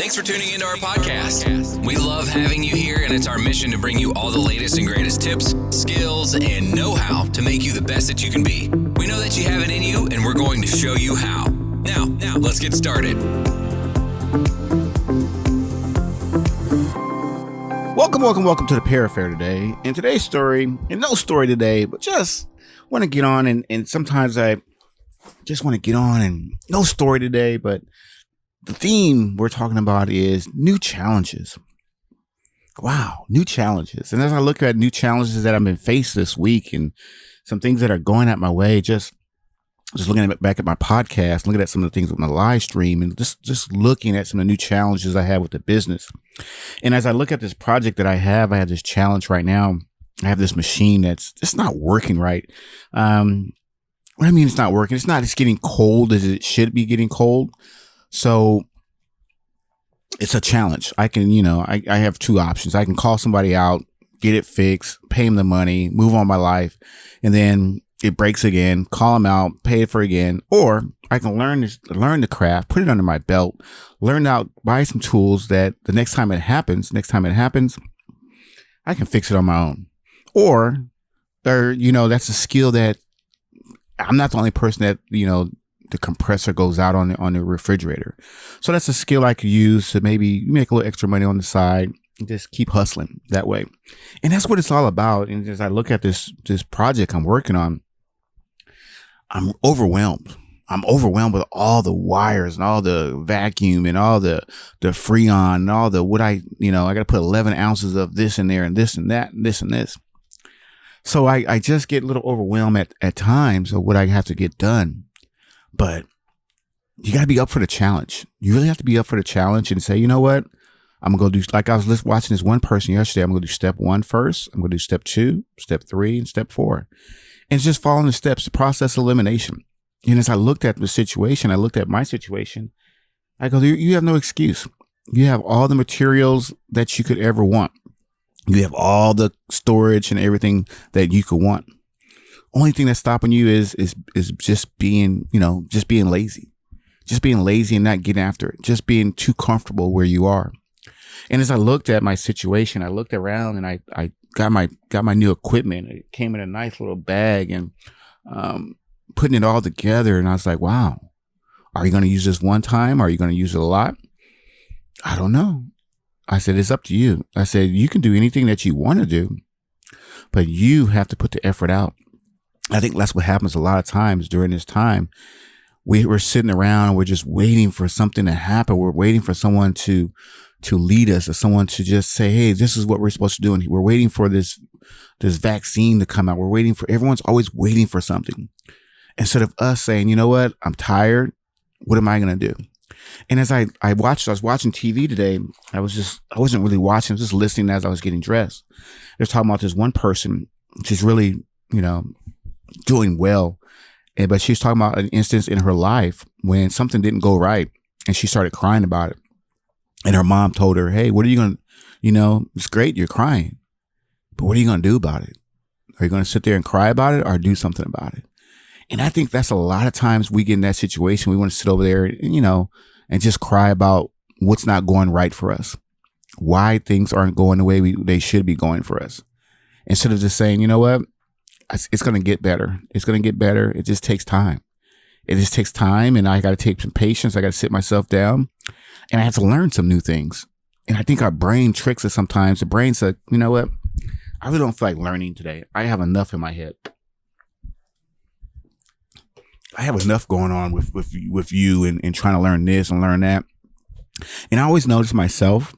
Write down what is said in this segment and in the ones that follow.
Thanks for tuning into our podcast. We love having you here, and it's our mission to bring you all the latest and greatest tips, skills, and know-how to make you the best that you can be. We know that you have it in you, and we're going to show you how. Now, let's get started. Welcome to the Pair Affair today. In today's story, and no story today, but just want to get on, and sometimes I just want to get on, and no story today, but the theme we're talking about is new challenges. Wow, new challenges. And as I look at new challenges that I've been faced this week and some things that are going at my way, just looking back at my podcast, looking at some of the things with my live stream, and just looking at some of the new challenges I have with the business. And as I look at this project that I have this challenge right now. I have this machine that's just not working right. What I mean, it's not working. It's getting cold as it should be getting cold. So it's a challenge. I can, I have two options. I can call somebody out, get it fixed, pay them the money, move on my life, and then it breaks again, call them out, pay it for again. Or I can learn the craft, put it under my belt, learn out, buy some tools that the next time it happens, I can fix it on my own. Or that's a skill that I'm not the only person that, the compressor goes out on the refrigerator. So that's a skill I could use to maybe make a little extra money on the side and just keep hustling that way. And that's what it's all about. And as I look at this project I'm working on, I'm overwhelmed. I'm overwhelmed with all the wires and all the vacuum and all the Freon and all the I got to put 11 ounces of this in there and this and that and this and this. So I just get a little overwhelmed at times of what I have to get done. But you got to be up for the challenge. You really have to be up for the challenge and say, you know what? I'm going to do, like I was watching this one person yesterday. I'm going to do step 1 first. I'm going to do step 2, step 3, and step 4. And it's just following the steps, the process of elimination. And as I looked at the situation, I looked at my situation, I go, you have no excuse. You have all the materials that you could ever want. You have all the storage and everything that you could want. Only thing that's stopping you is just being lazy, just being lazy and not getting after it, just being too comfortable where you are. And as I looked at my situation, I looked around and I got my new equipment. It came in a nice little bag and putting it all together. And I was like, wow, are you going to use this one time? Are you going to use it a lot? I don't know. I said, it's up to you. I said, you can do anything that you want to do, but you have to put the effort out. I think that's what happens a lot of times during this time. We're sitting around and we're just waiting for something to happen. We're waiting for someone to lead us, or someone to just say, hey, this is what we're supposed to do. And we're waiting for this vaccine to come out. Everyone's always waiting for something. Instead of us saying, you know what, I'm tired. What am I going to do? And as I was watching TV today, I wasn't really watching, I was just listening as I was getting dressed. They're talking about this one person, she's really, doing well. But she's talking about an instance in her life when something didn't go right and she started crying about it. And her mom told her, hey, what are you going to, it's great, you're crying, but what are you going to do about it? Are you going to sit there and cry about it or do something about it? And I think that's a lot of times we get in that situation. We want to sit over there, and just cry about what's not going right for us, why things aren't going the way they should be going for us. Instead of just saying, you know what, it's going to get better. It's going to get better. It just takes time. It just takes time. And I got to take some patience. I got to sit myself down and I have to learn some new things. And I think our brain tricks us sometimes. The brain said, you know what, I really don't feel like learning today. I have enough in my head. I have enough going on with you and trying to learn this and learn that. And I always notice myself,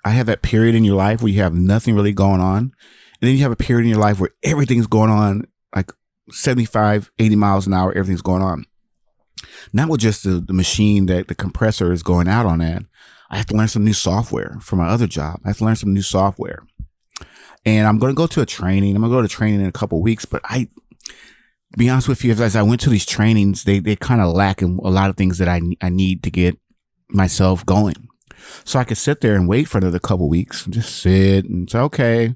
I have that period in your life where you have nothing really going on. And then you have a period in your life where everything's going on, like 75, 80 miles an hour, everything's going on. Not with just the machine that the compressor is going out on that. I have to learn some new software for my other job. I have to learn some new software. And I'm going to go to a training. I'm going to go to training in a couple of weeks. But to be honest with you, as I went to these trainings, they kind of lack in a lot of things that I need to get myself going. So I could sit there and wait for another couple of weeks, and just sit and say, okay,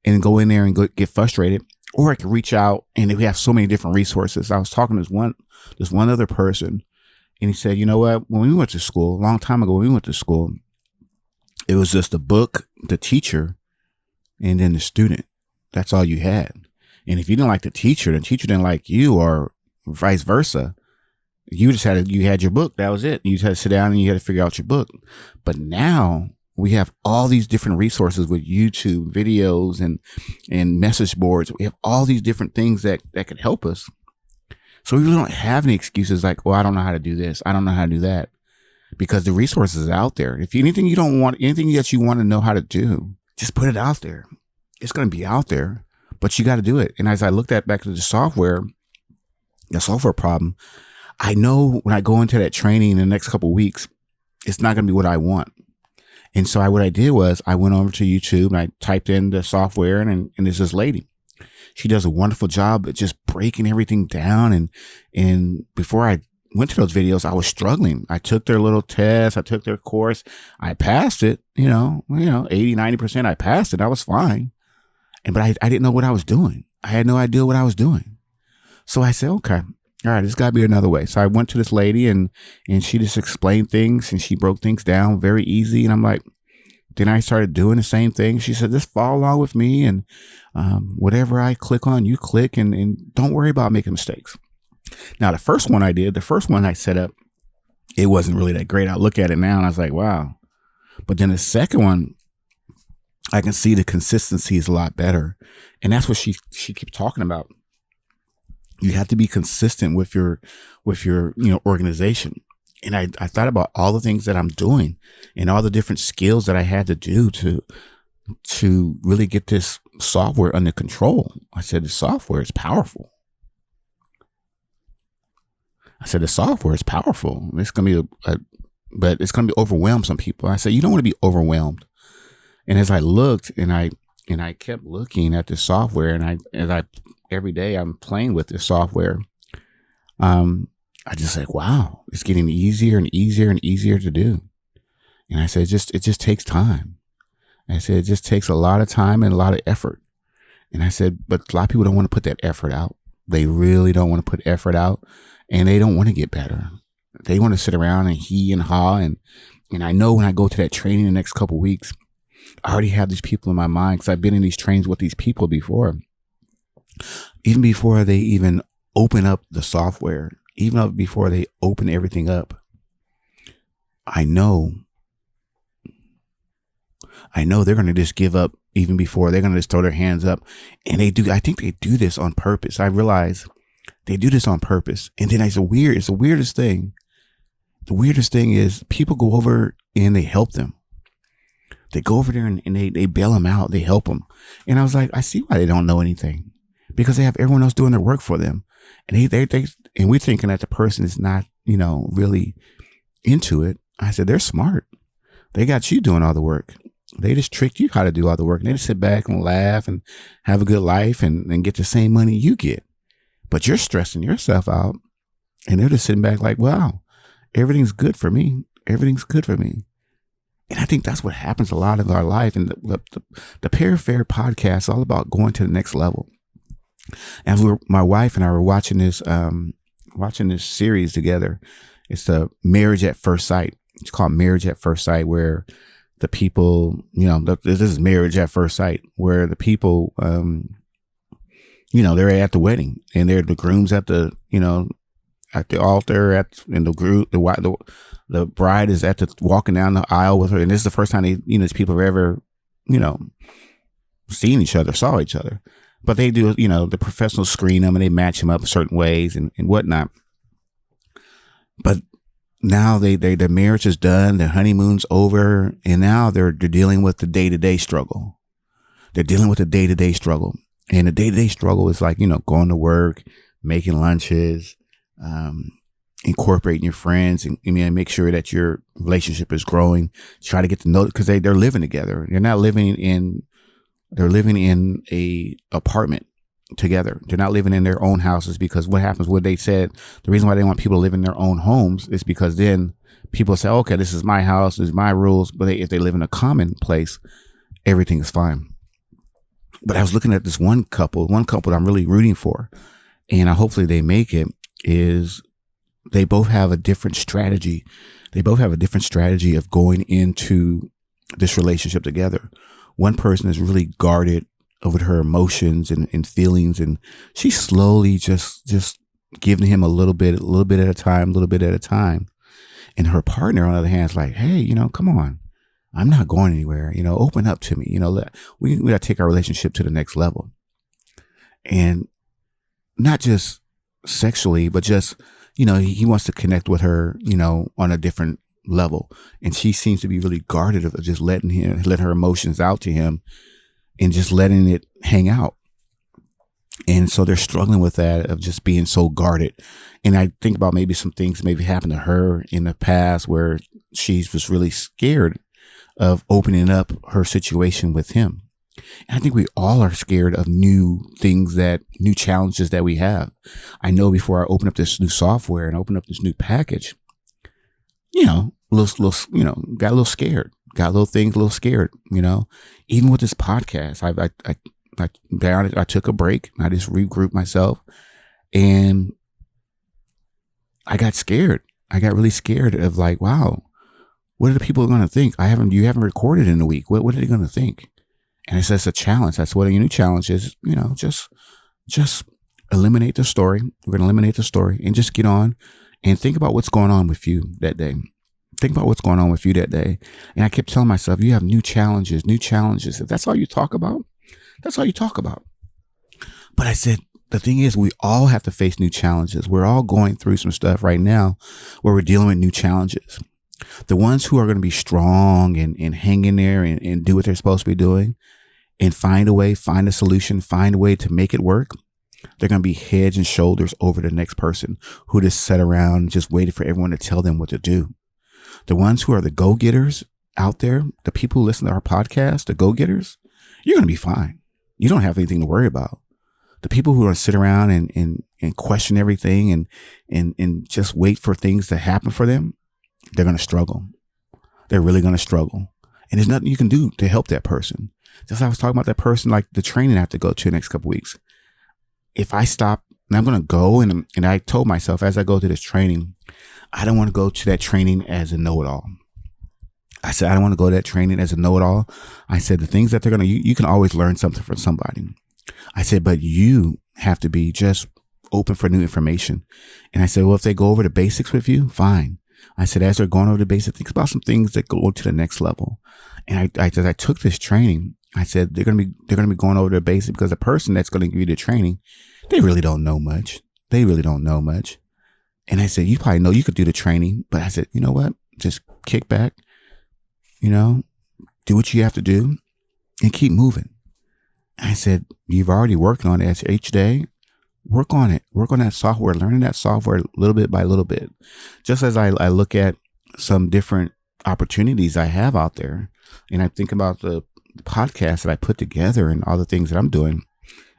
and go in there and get frustrated. Or I could reach out, and we have so many different resources. I was talking to this one other person, And he said, you know what? When we went to school, a long time ago, when we went to school, it was just the book, the teacher, and then the student. That's all you had. And if you didn't like the teacher didn't like you, or vice versa, you had your book. That was it. You just had to sit down and you had to figure out your book. But now we have all these different resources with YouTube videos and message boards. We have all these different things that could help us. So we really don't have any excuses like, well, I don't know how to do this. I don't know how to do that, because the resources are out there. If anything anything that you want to know how to do, just put it out there. It's going to be out there, but you got to do it. And as I looked back at the software problem, I know when I go into that training in the next couple of weeks, it's not going to be what I want. And so what I did was I went over to YouTube and I typed in the software, and there's this lady. She does a wonderful job at just breaking everything down. And before I went to those videos, I was struggling. I took their little test. I took their course. I passed it, 80, 90%. I passed it. I was fine. But I didn't know what I was doing. I had no idea what I was doing. So I said, okay, all right, there's got to be another way. So I went to this lady and she just explained things and she broke things down very easy. And I'm like, then I started doing the same thing. She said, just follow along with me, and whatever I click on, you click, and don't worry about making mistakes. Now, the first one I set up, it wasn't really that great. I look at it now and I was like, wow. But then the second one, I can see the consistency is a lot better. And that's what she keeps talking about. You have to be consistent with your organization. And I thought about all the things that I'm doing and all the different skills that I had to do to really get this software under control. I said, the software is powerful. It's going to be but it's going to be overwhelm some people. I said, you don't want to be overwhelmed. And as I looked and I kept looking at the software, and every day I'm playing with this software, I just like, wow, it's getting easier and easier and easier to do. And I said, it just takes time. I said, it just takes a lot of time and a lot of effort. And I said, but a lot of people don't want to put that effort out. They really don't want to put effort out, and they don't want to get better. They want to sit around and he and ha. And I know when I go to that training the next couple of weeks, I already have these people in my mind, because I've been in these trainings with these people before. Even before they even open up the software, even before they open everything up, I know they're going to just give up. Even before, they're going to just throw their hands up. And I think they do this on purpose. I realize they do this on purpose. And then it's the weirdest thing. The weirdest thing is people go over and they help them. They go over there and they bail them out. They help them. And I was like, I see why they don't know anything, because they have everyone else doing their work for them. And and we're thinking that the person is not, really into it. I said, they're smart. They got you doing all the work. They just tricked you how to do all the work. And they just sit back and laugh and have a good life and get the same money you get. But you're stressing yourself out, and they're just sitting back like, wow, everything's good for me. Everything's good for me. And I think that's what happens a lot in our life. And the Parafair podcast is all about going to the next level. And my wife and I were watching this series together. It's the Marriage at First Sight. It's called Marriage at First Sight, where the people, this is Marriage at First Sight, where the people, they're at the wedding, and they're the grooms at the altar, and the bride is walking down the aisle with her. And this is the first time these people have ever, saw each other. But they do, the professionals screen them and they match them up certain ways and whatnot. But now their marriage is done, their honeymoon's over, and now they're dealing with the day-to-day struggle. They're dealing with the day-to-day struggle. And the day-to-day struggle is like, going to work, making lunches, incorporating your friends, and make sure that your relationship is growing. Try to get to know, because they're living together. They're living in a apartment together. They're not living in their own houses, because what happens, what they said, the reason why they want people to live in their own homes is because then people say, okay, this is my house, this is my rules. But if they live in a common place, everything is fine. But I was looking at this one couple that I'm really rooting for, and hopefully they make it, is they both have a different strategy. They both have a different strategy of going into this relationship together. One person is really guarded over her emotions and feelings, and she's slowly just giving him a little bit at a time. And her partner, on the other hand, is like, hey, come on. I'm not going anywhere. Open up to me. We got to take our relationship to the next level. And not just sexually, but just, he wants to connect with her, on a different level. And she seems to be really guarded of just let her emotions out to him and just letting it hang out. And so they're struggling with that of just being so guarded. And I think about maybe some things maybe happened to her in the past where she was really scared of opening up her situation with him. And I think we all are scared of new challenges that we have. I know before I open up this new software and open up this new package, got a little scared, got a little scared, even with this podcast, I took a break. I just regrouped myself and I got scared. I got really scared of like, wow, what are the people going to think? You haven't recorded in a week. What are they going to think? And it's just a challenge. That's what a new challenge is, just eliminate the story. We're going to eliminate the story and just get on and think about what's going on with you that day. Think about what's going on with you that day. And I kept telling myself, you have new challenges. If that's all you talk about, that's all you talk about. But I said, the thing is, we all have to face new challenges. We're all going through some stuff right now where we're dealing with new challenges. The ones who are going to be strong and hang in there and do what they're supposed to be doing and find a solution, find a way to make it work. They're going to be heads and shoulders over the next person who just sat around and just waited for everyone to tell them what to do. The ones who are the go-getters out there, the people who listen to our podcast, the go-getters, you're going to be fine. You don't have anything to worry about. The people who are going to sit around and question everything and just wait for things to happen for them, they're going to struggle. They're really going to struggle. And there's nothing you can do to help that person. Just like I was talking about that person, like the training I have to go to the next couple of weeks. If I stop and I'm going to go and I told myself as I go to this training, I don't want to go to that training as a know-it-all. I said, I don't want to go to that training as a know-it-all. I said, the things that they're going to, you can always learn something from somebody. I said, but you have to be just open for new information. And I said, well, if they go over the basics with you, fine. I said, as they're going over the basics, think about some things that go to the next level. And I took this training. I said, they're going to be going over the basics because the person that's going to give you the training, they really don't know much. And I said, you probably know you could do the training, but I said, you know what? Just kick back, do what you have to do and keep moving. I said, you've already worked on it each day. Work on it. Work on that software, learning that software little bit by little bit. Just as I look at some different opportunities I have out there and I think about the podcast that I put together and all the things that I'm doing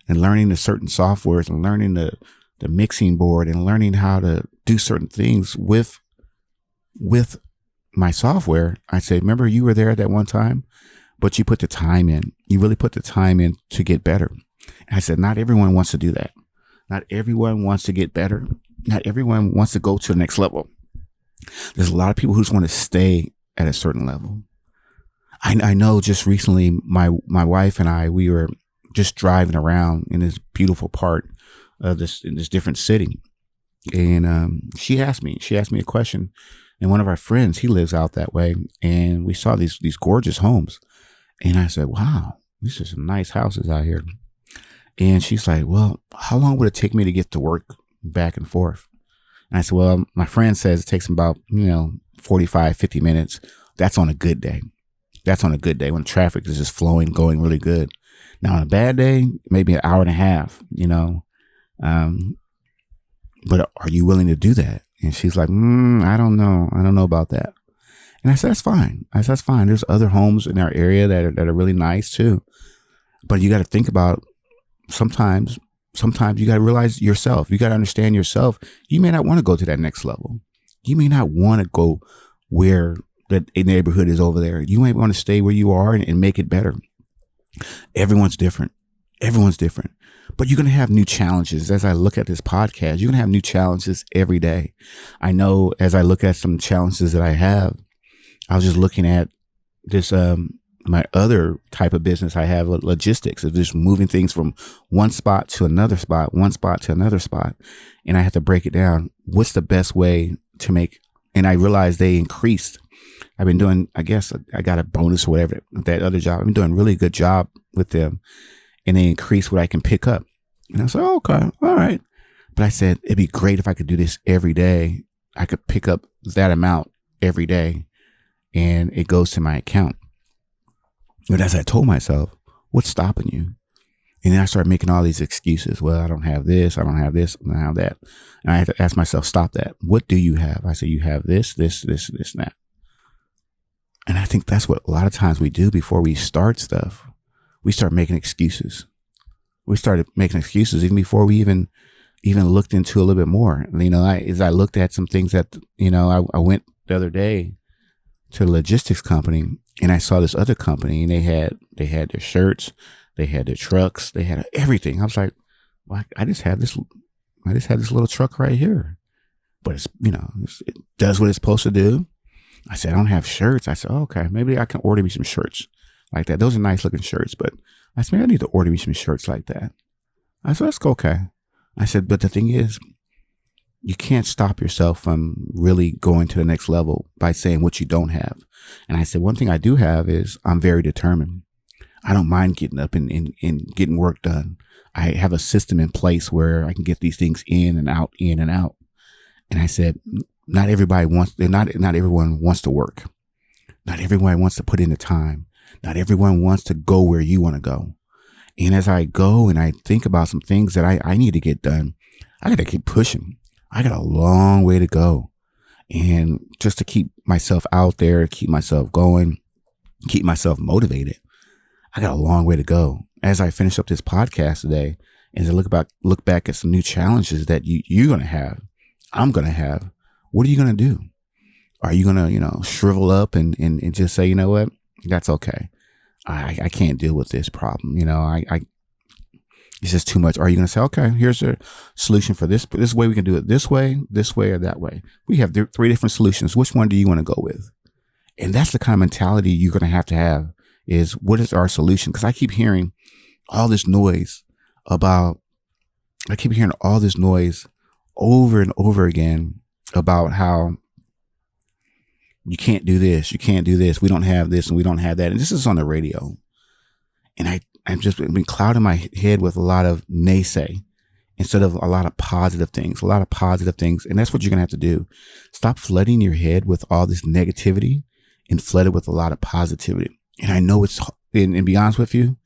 and learning the certain softwares and learning the mixing board and learning how to do certain things with my software. I say, remember you were there at that one time, but you put the time in. You really put the time in to get better. And I said, not everyone wants to do that. Not everyone wants to get better. Not everyone wants to go to the next level. There's a lot of people who just want to stay at a certain level. I know just recently, my wife and I, we were just driving around in this beautiful part of this different city. And she asked me a question. And one of our friends, he lives out that way. And we saw these gorgeous homes. And I said, wow, these are some nice houses out here. And she's like, well, how long would it take me to get to work back and forth? And I said, well, my friend says it takes him about, 45, 50 minutes. That's on a good day. That's on a good day when traffic is just flowing, going really good. Now on a bad day, maybe an hour and a half, but are you willing to do that? And she's like, I don't know. I don't know about that. And I said, that's fine. That's fine. There's other homes in our area that are really nice too. But you got to think about sometimes you got to realize yourself. You got to understand yourself. You may not want to go to that next level. You may not want to go where the neighborhood is over there. You might want to stay where you are and make it better. Everyone's different. Everyone's different. But you're going to have new challenges. As I look at this podcast, you're going to have new challenges every day. I know as I look at some challenges that I have, I was just looking at this, my other type of business I have, logistics, of just moving things from one spot to another spot, one spot to another spot. And I have to break it down. What's the best way to make, and I realized they increased. I've been doing, I guess I got a bonus or whatever, that other job. I've been doing a really good job with them, and they increase what I can pick up. And I said, oh, okay, all right. But I said, it'd be great if I could do this every day. I could pick up that amount every day and it goes to my account. But as I told myself, what's stopping you? And then I started making all these excuses. Well, I don't have this. I don't have this. I don't have that. And I had to ask myself, stop that. What do you have? I said, you have this, and that. And I think that's what a lot of times we do before we start stuff. We start making excuses. We started making excuses even before we even looked into a little bit more. You know, as I looked at some things that, you know, I went the other day to a logistics company and I saw this other company and they had their shirts, they had their trucks, they had everything. I was like, well, I just had this little truck right here, but it's, you know, it does what it's supposed to do. I said, I don't have shirts. I said, oh, okay, maybe I can order me some shirts like that. Those are nice looking shirts, but I said, maybe I need to order me some shirts like that. I said, that's okay. I said, but the thing is, you can't stop yourself from really going to the next level by saying what you don't have. And I said, one thing I do have is I'm very determined. I don't mind getting up and getting work done. I have a system in place where I can get these things in and out, in and out. And I said, not everyone wants to work. Not everyone wants to put in the time. Not everyone wants to go where you want to go. And as I go and I think about some things that I need to get done, I got to keep pushing. I got a long way to go. And just to keep myself out there, keep myself going, keep myself motivated, I got a long way to go. As I finish up this podcast today and to look back at some new challenges that you're going to have, I'm going to have, what are you going to do? Are you going to, you know, shrivel up and just say, you know what? That's okay. I can't deal with this problem. You know, it's just too much. Are you going to say, okay, here's a solution for this way we can do it this way, or that way? We have three different solutions. Which one do you want to go with? And that's the kind of mentality you're going to have is what is our solution? Because I keep hearing all this noise over and over again about how you can't do this, we don't have this, and we don't have that. And this is on the radio. And I've just been clouding my head with a lot of naysay instead of a lot of positive things. And that's what you're going to have to do. Stop flooding your head with all this negativity and flood it with a lot of positivity. And I know and be honest with you,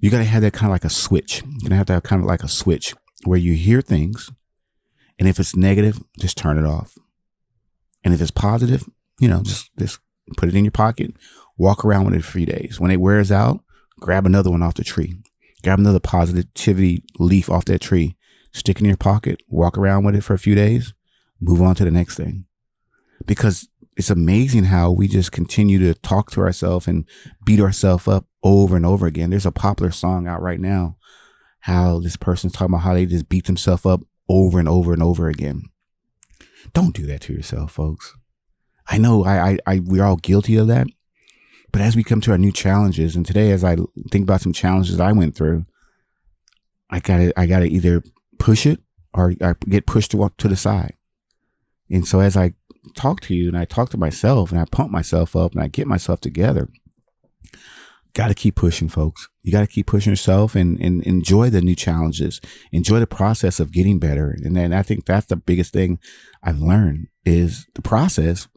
you got to have that kind of like a switch. You're going to have to have kind of like a switch where you hear things. And if it's negative, just turn it off. And if it's positive, you know, just put it in your pocket, walk around with it for 3 days. When it wears out, grab another one off the tree, grab another positivity leaf off that tree, stick it in your pocket, walk around with it for a few days, move on to the next thing. Because it's amazing how we just continue to talk to ourselves and beat ourselves up over and over again. There's a popular song out right now, how this person's talking about how they just beat themselves up over and over and over again. Don't do that to yourself, folks. I know we're all guilty of that. But as we come to our new challenges, and today, as I think about some challenges I went through, I gotta either push it or I get pushed to the side. And so as I talk to you and I talk to myself and I pump myself up and I get myself together, got to keep pushing, folks. You got to keep pushing yourself and enjoy the new challenges. Enjoy the process of getting better. And then I think that's the biggest thing I've learned is the process.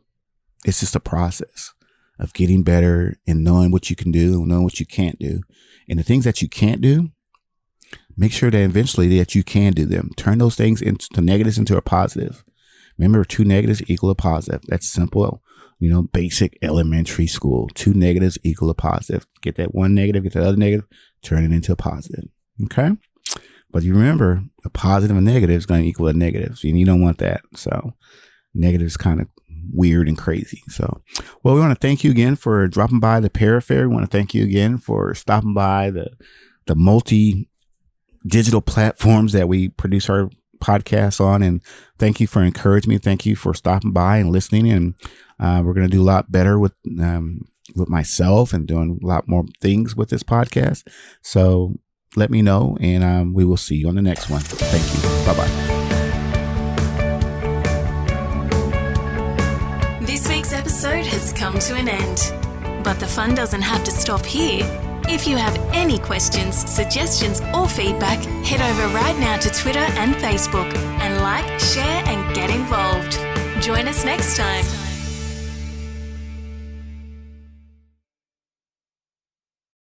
It's just a process of getting better and knowing what you can do and knowing what you can't do. And the things that you can't do, make sure that eventually that you can do them. Turn those things into negatives into a positive. Remember, 2 negatives equal a positive. That's simple. You know, basic elementary school. 2 negatives equal a positive. Get that one negative, get that other negative, turn it into a positive. Okay? But you remember, a positive and negative is going to equal a negative. And you don't want that. So negative is kind of weird and crazy. So, well, we want to thank you again for dropping by the Parafair. We want to thank you again for stopping by the the multi digital platforms that we produce our podcasts on. And thank you for encouraging me. Thank you for stopping by and listening. And we're going to do a lot better with myself and doing a lot more things with this podcast. So let me know, and we will see you on the next one. Thank you. Bye-bye. This week's episode has come to an end, but the fun doesn't have to stop here. If you have any questions, suggestions, or feedback, head over right now to Twitter and Facebook and like, share, and get involved. Join us next time.